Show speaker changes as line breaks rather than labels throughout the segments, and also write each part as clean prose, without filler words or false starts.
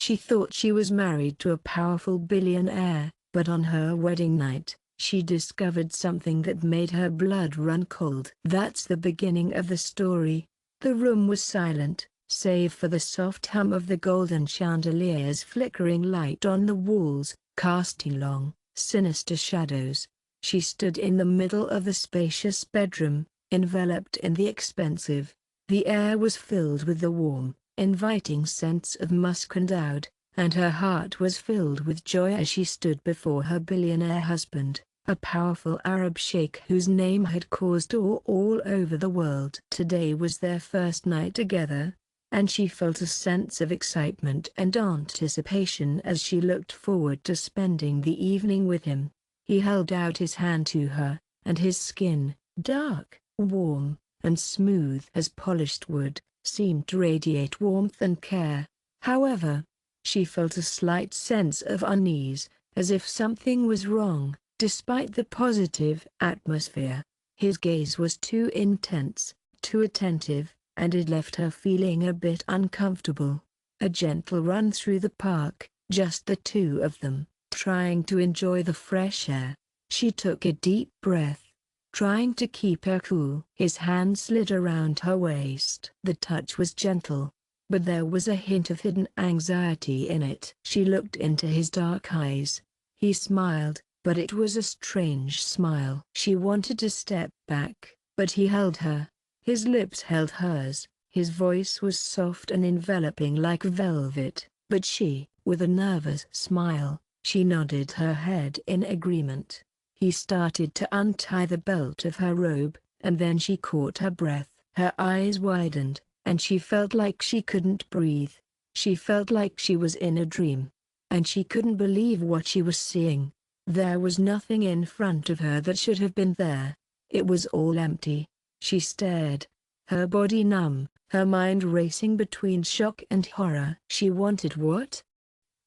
She thought she was married to a powerful billionaire, but on her wedding night, she discovered something that made her blood run cold. That's the beginning of the story. The room was silent, save for the soft hum of the golden chandelier's flickering light on the walls, casting long, sinister shadows. She stood in the middle of the spacious bedroom, enveloped in the expensive. The air was filled with the warm, inviting scents of musk and oud, and her heart was filled with joy as she stood before her billionaire husband, a powerful Arab sheikh whose name had caused awe all over the world. Today was their first night together, and she felt a sense of excitement and anticipation as she looked forward to spending the evening with him. He held out his hand to her, and his skin, dark, warm, and smooth as polished wood, seemed to radiate warmth and care. However, she felt a slight sense of unease, as if something was wrong, despite the positive atmosphere. His gaze was too intense, too attentive, and it left her feeling a bit uncomfortable. A gentle run through the park, just the two of them, trying to enjoy the fresh air. She took a deep breath, trying to keep her cool. His hand slid around her waist. The touch was gentle, but there was a hint of hidden anxiety in it. She looked into his dark eyes. He smiled, but it was a strange smile. She wanted to step back, but he held her. His lips held hers. His voice was soft and enveloping like velvet, but she, with a nervous smile, she nodded her head in agreement. He started to untie the belt of her robe, and then she caught her breath. Her eyes widened, and she felt like she couldn't breathe. She felt like she was in a dream. And she couldn't believe what she was seeing. There was nothing in front of her that should have been there. It was all empty. She stared, her body numb, her mind racing between shock and horror. She wanted what?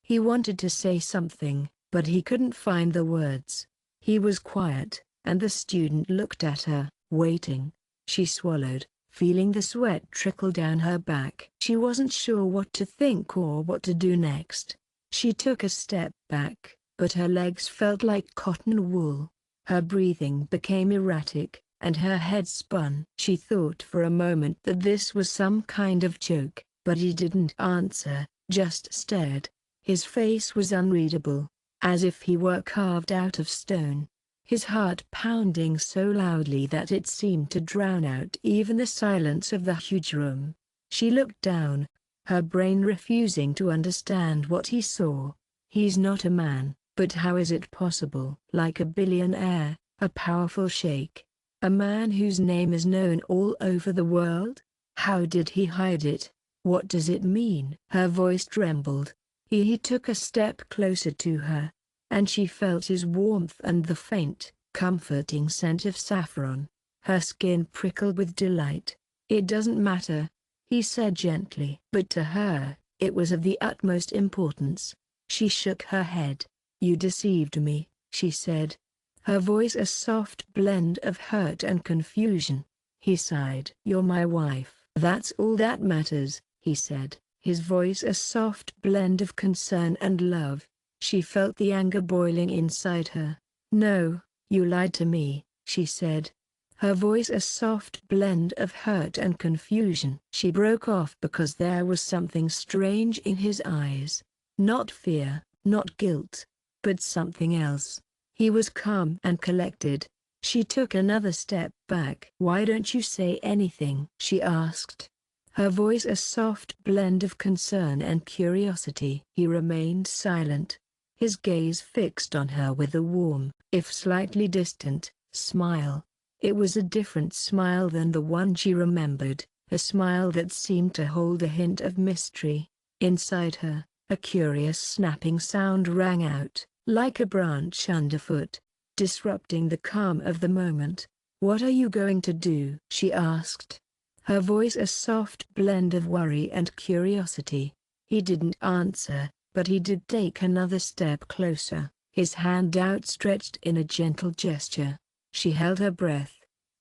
He wanted to say something, but he couldn't find the words. He was quiet, and the student looked at her, waiting. She swallowed, feeling the sweat trickle down her back. She wasn't sure what to think or what to do next. She took a step back, but her legs felt like cotton wool. Her breathing became erratic, and her head spun. She thought for a moment that this was some kind of joke, but he didn't answer, just stared. His face was unreadable, as if he were carved out of stone. His heart pounding so loudly that it seemed to drown out even the silence of the huge room. She looked down, her brain refusing to understand what he saw. He's not a man, but how is it possible? Like a billionaire, a powerful sheikh, a man whose name is known all over the world? How did he hide it? What does it mean? Her voice trembled. He took a step closer to her, and she felt his warmth and the faint, comforting scent of saffron. Her skin prickled with delight. "It doesn't matter," he said gently. But to her, it was of the utmost importance. She shook her head. "You deceived me," she said, her voice a soft blend of hurt and confusion. He sighed. "You're my wife. That's all that matters," he said, his voice a soft blend of concern and love. She felt the anger boiling inside her. "No, you lied to me," she said, her voice a soft blend of hurt and confusion. She broke off because there was something strange in his eyes. Not fear, not guilt, but something else. He was calm and collected. She took another step back. "Why don't you say anything?" she asked, her voice a soft blend of concern and curiosity. He remained silent, his gaze fixed on her with a warm, if slightly distant, smile. It was a different smile than the one she remembered, a smile that seemed to hold a hint of mystery. Inside her, a curious snapping sound rang out, like a branch underfoot, disrupting the calm of the moment. "What are you going to do?" she asked, her voice a soft blend of worry and curiosity. He didn't answer, but he did take another step closer, his hand outstretched in a gentle gesture. She held her breath,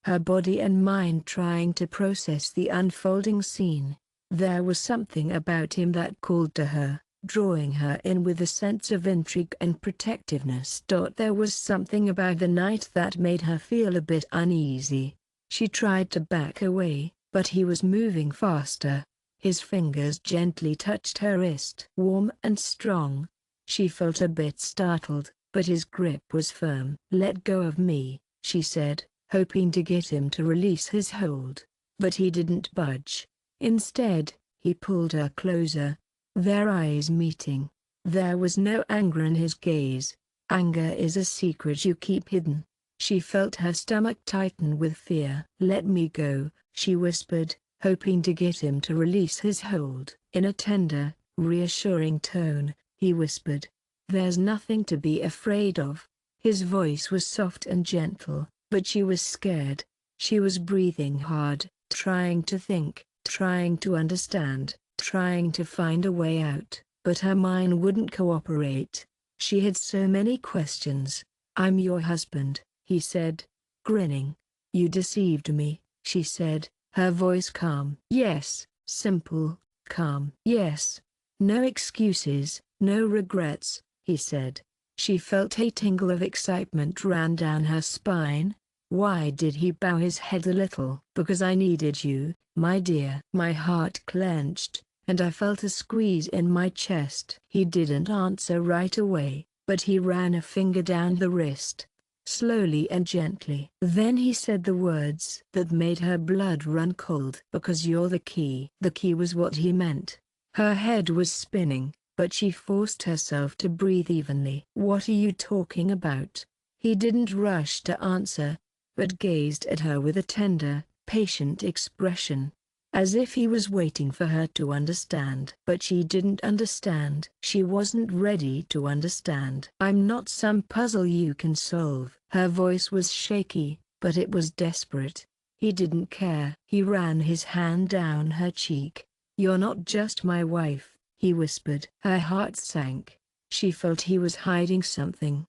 her body and mind trying to process the unfolding scene. There was something about him that called to her, drawing her in with a sense of intrigue and protectiveness. There was something about the night that made her feel a bit uneasy. She tried to back away, but he was moving faster. His fingers gently touched her wrist. Warm and strong. She felt a bit startled, but his grip was firm. "Let go of me," she said, hoping to get him to release his hold. But he didn't budge. Instead, he pulled her closer. Their eyes meeting. There was no anger in his gaze. Anger is a secret you keep hidden. She felt her stomach tighten with fear. "Let me go," she whispered, hoping to get him to release his hold. In a tender, reassuring tone, he whispered, "There's nothing to be afraid of." His voice was soft and gentle, but she was scared. She was breathing hard, trying to think, trying to understand, trying to find a way out, but her mind wouldn't cooperate. She had so many questions. "I'm your husband," he said, grinning. "You deceived me," she said, her voice calm. "Yes," simple, calm. "Yes. No excuses, no regrets," he said. She felt a tingle of excitement ran down her spine. Why did he bow his head a little? "Because I needed you, my dear." My heart clenched, and I felt a squeeze in my chest. He didn't answer right away, but he ran a finger down the wrist, slowly and gently. Then he said the words that made her blood run cold. "Because you're the key." The key was what he meant. Her head was spinning, but she forced herself to breathe evenly. "What are you talking about?" He didn't rush to answer, but gazed at her with a tender, patient expression, as if he was waiting for her to understand. But she didn't understand. She wasn't ready to understand. "I'm not some puzzle you can solve." Her voice was shaky, but it was desperate. He didn't care. He ran his hand down her cheek. "You're not just my wife," he whispered. Her heart sank. She felt he was hiding something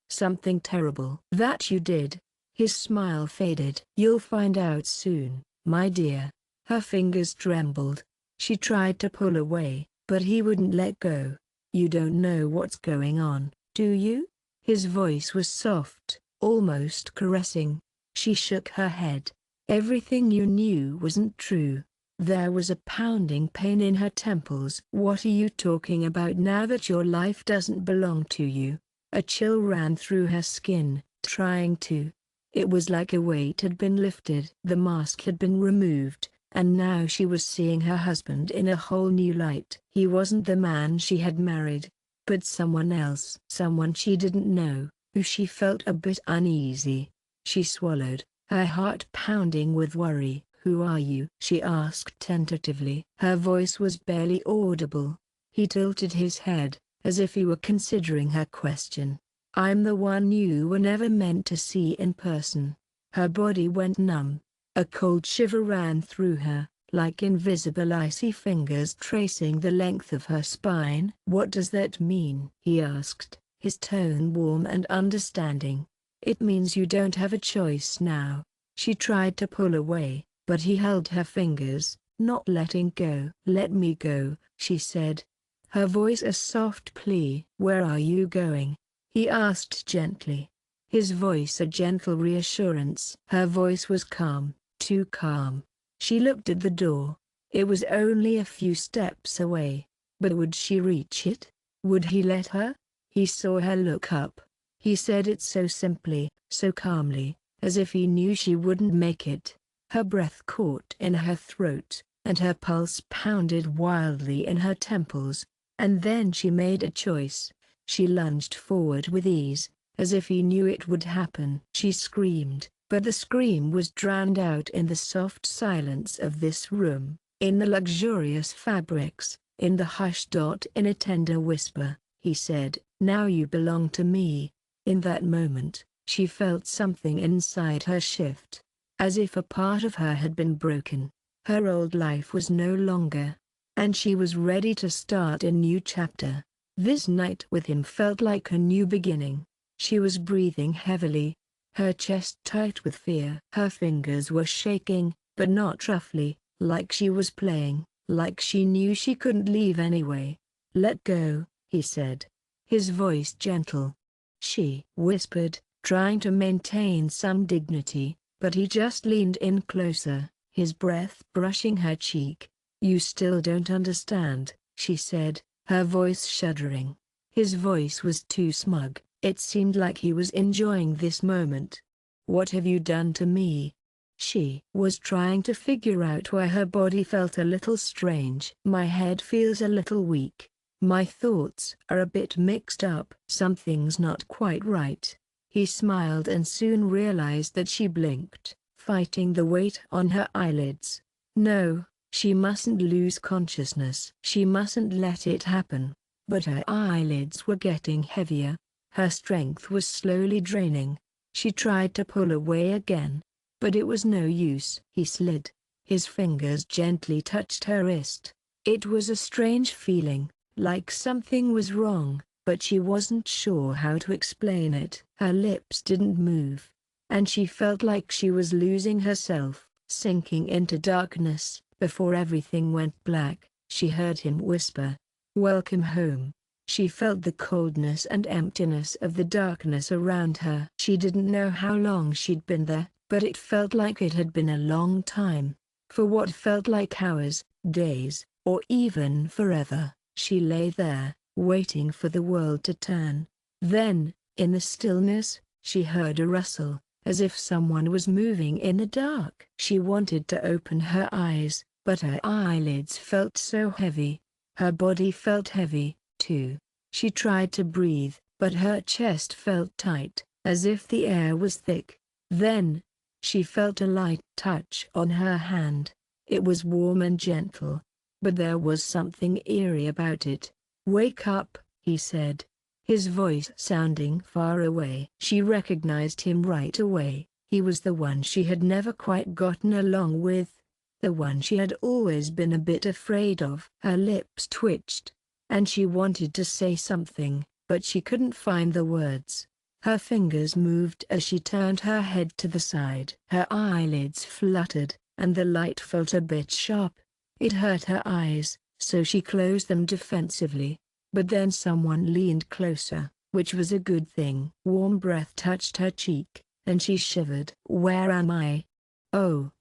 terrible. "That you did." His smile faded. "You'll find out soon, my dear." Her fingers trembled. She tried to pull away, but he wouldn't let go. "You don't know what's going on, do you?" His voice was soft, almost caressing. She shook her head. "Everything you knew wasn't true." There was a pounding pain in her temples. "What are you talking about now that your life doesn't belong to you?" A chill ran through her skin, trying to. It was like a weight had been lifted. The mask had been removed, and now she was seeing her husband in a whole new light. He wasn't the man she had married, but someone else. Someone she didn't know, who she felt a bit uneasy. She swallowed, her heart pounding with worry. "Who are you?" she asked tentatively. Her voice was barely audible. He tilted his head, as if he were considering her question. "I'm the one you were never meant to see in person." Her body went numb. A cold shiver ran through her, like invisible icy fingers tracing the length of her spine. "What does that mean?" he asked, his tone warm and understanding. "It means you don't have a choice now." She tried to pull away, but he held her fingers, not letting go. "Let me go," she said, her voice a soft plea. "Where are you going?" he asked gently, his voice a gentle reassurance. Her voice was calm, too calm. She looked at the door. It was only a few steps away. But would she reach it? Would he let her? He saw her look up. He said it so simply, so calmly, as if he knew she wouldn't make it. Her breath caught in her throat, and her pulse pounded wildly in her temples. And then she made a choice. She lunged forward with ease, as if he knew it would happen. She screamed, but the scream was drowned out in the soft silence of this room, in the luxurious fabrics, in the hush. In a tender whisper, he said, "Now you belong to me." In that moment, she felt something inside her shift, as if a part of her had been broken. Her old life was no longer, and she was ready to start a new chapter. This night with him felt like a new beginning. She was breathing heavily, her chest tight with fear. Her fingers were shaking, but not roughly, like she was playing, like she knew she couldn't leave anyway. "Let go," he said, his voice gentle. She whispered, trying to maintain some dignity, but he just leaned in closer, his breath brushing her cheek. "You still don't understand," she said, her voice shuddering. His voice was too smug, it seemed like he was enjoying this moment. "What have you done to me?" She was trying to figure out why her body felt a little strange. "My head feels a little weak. My thoughts are a bit mixed up. Something's not quite right." He smiled and soon realized that she blinked, fighting the weight on her eyelids. No, she mustn't lose consciousness. She mustn't let it happen. But her eyelids were getting heavier. Her strength was slowly draining. She tried to pull away again, but it was no use. He slid. His fingers gently touched her wrist. It was a strange feeling, like something was wrong, but she wasn't sure how to explain it. Her lips didn't move, and she felt like she was losing herself, sinking into darkness. Before everything went black, she heard him whisper, "Welcome home." She felt the coldness and emptiness of the darkness around her. She didn't know how long she'd been there, but it felt like it had been a long time. For what felt like hours, days, or even forever, she lay there, waiting for the world to turn. Then, in the stillness, she heard a rustle, as if someone was moving in the dark. She wanted to open her eyes, but her eyelids felt so heavy. Her body felt heavy, too. She tried to breathe, but her chest felt tight, as if the air was thick. Then, she felt a light touch on her hand. It was warm and gentle, but there was something eerie about it. "Wake up," he said, his voice sounding far away. She recognized him right away. He was the one she had never quite gotten along with, the one she had always been a bit afraid of. Her lips twitched, and she wanted to say something, but she couldn't find the words. Her fingers moved as she turned her head to the side. Her eyelids fluttered, and the light felt a bit sharp. It hurt her eyes, so she closed them defensively. But then someone leaned closer, which was a good thing. Warm breath touched her cheek, and she shivered. "Where am I?" "Oh,"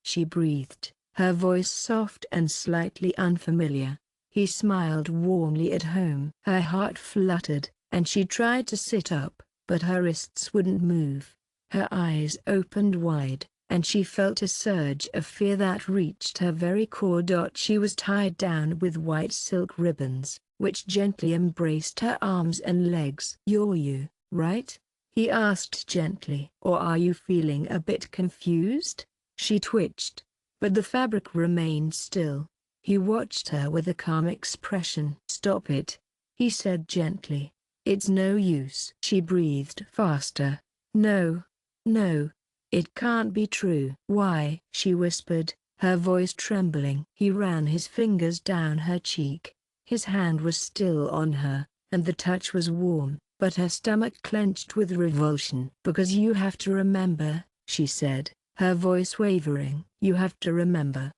she breathed, her voice soft and slightly unfamiliar. He smiled warmly at home. Her heart fluttered, and she tried to sit up, but her wrists wouldn't move. Her eyes opened wide, and she felt a surge of fear that reached her very core. She was tied down with white silk ribbons, which gently embraced her arms and legs. "You're you, right?" he asked gently. "Or are you feeling a bit confused?" She twitched, but the fabric remained still. He watched her with a calm expression. "Stop it," he said gently. "It's no use." She breathed faster. "No, no, it can't be true." "Why?" she whispered, her voice trembling. He ran his fingers down her cheek. His hand was still on her, and the touch was warm, but her stomach clenched with revulsion. "Because you have to remember," she said, her voice wavering. "You have to remember,